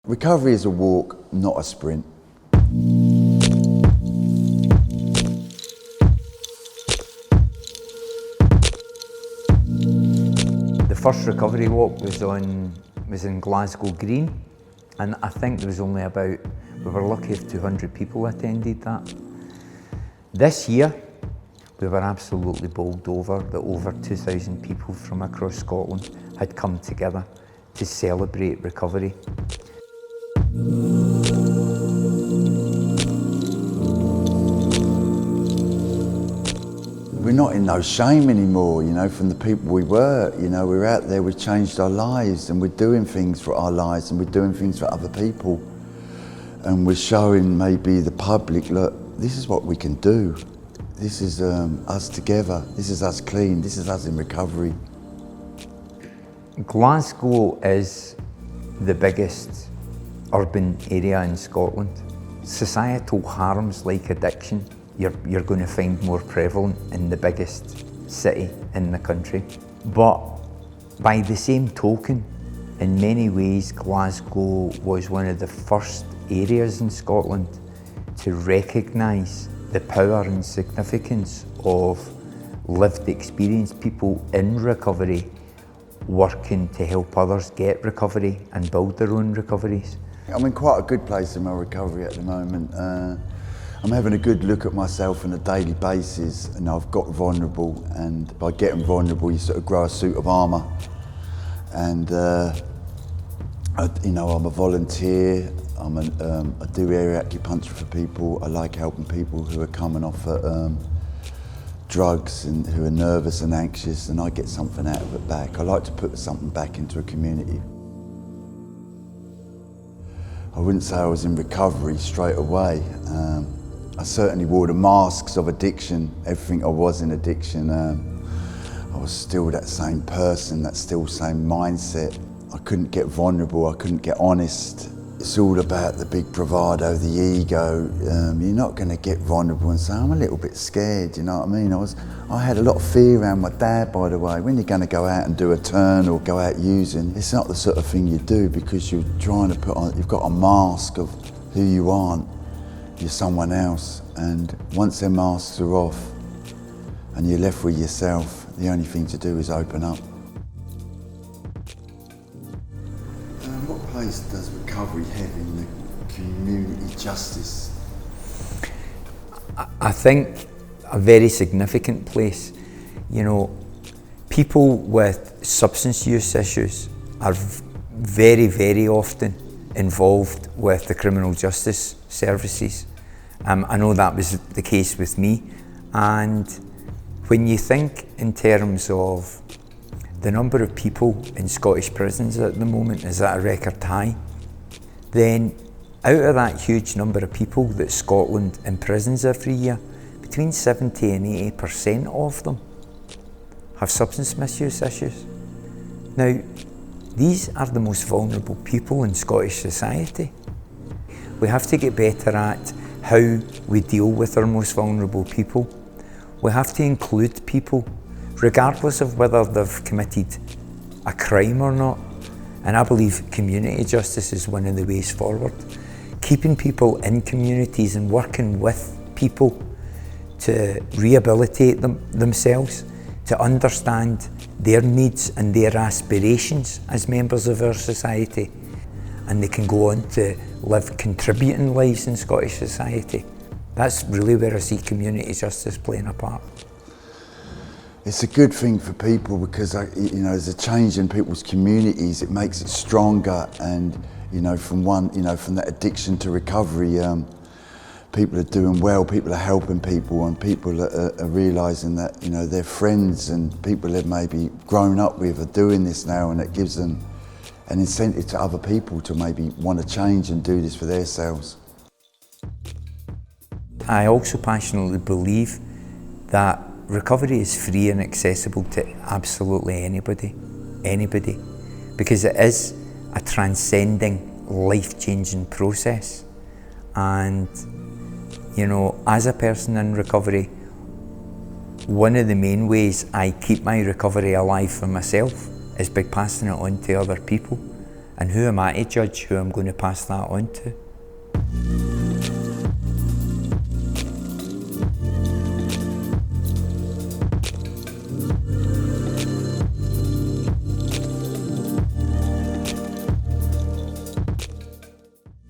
Recovery is a walk, not a sprint. The first recovery walk was in Glasgow Green, and I think there was only we were lucky if 200 people attended that. This year, we were absolutely bowled over that over 2,000 people from across Scotland had come together to celebrate recovery. We're not in no shame anymore, from the people we were. We're out there, we've changed our lives and we're doing things for our lives and we're doing things for other people. And we're showing maybe the public, look, this is what we can do. This is us together, this is us clean, this is us in recovery. Glasgow is the biggest urban area in Scotland. Societal harms like addiction, you're going to find more prevalent in the biggest city in the country. But by the same token, in many ways, Glasgow was one of the first areas in Scotland to recognise the power and significance of lived experience, people in recovery working to help others get recovery and build their own recoveries. I'm in quite a good place in my recovery at the moment. I'm having a good look at myself on a daily basis, and I've got vulnerable, and by getting vulnerable you sort of grow a suit of armour. And I'm a volunteer, I do area acupuncture for people. I like helping people who are coming off drugs and who are nervous and anxious, and I get something out of it back. I like to put something back into a community. I wouldn't say I was in recovery straight away. I certainly wore the masks of addiction, everything I was in addiction. I was still that same person, that still same mindset. I couldn't get vulnerable, I couldn't get honest. It's all about the big bravado, the ego. You're not going to get vulnerable and say, I'm a little bit scared, you know what I mean? I had a lot of fear around my dad, by the way. When you're going to go out and do a turn or go out using, it's not the sort of thing you do because you're trying to you've got a mask of who you aren't. You're someone else. And once their masks are off and you're left with yourself, the only thing to do is open up. What place does recovery have in the community justice? I think a very significant place. People with substance use issues are very, very often involved with the criminal justice services. I know that was the case with me, and when you think in terms of the number of people in Scottish prisons at the moment is at a record high, then out of that huge number of people that Scotland imprisons every year, between 70 and 80% of them have substance misuse issues. Now, these are the most vulnerable people in Scottish society. We have to get better at how we deal with our most vulnerable people. We have to include people, regardless of whether they've committed a crime or not. And I believe community justice is one of the ways forward. Keeping people in communities and working with people to rehabilitate themselves, to understand their needs and their aspirations as members of our society. And they can go on to live contributing lives in Scottish society. That's really where I see community justice playing a part. It's a good thing for people because there's a change in people's communities. It makes it stronger, and from that addiction to recovery, people are doing well. People are helping people, and people are realising that their friends and people they've maybe grown up with are doing this now, and it gives them an incentive to other people to maybe want to change and do this for themselves. I also passionately believe that recovery is free and accessible to absolutely anybody, because it is a transcending, life-changing process. And, as a person in recovery, one of the main ways I keep my recovery alive for myself is by passing it on to other people. And who am I to judge who I'm going to pass that on to?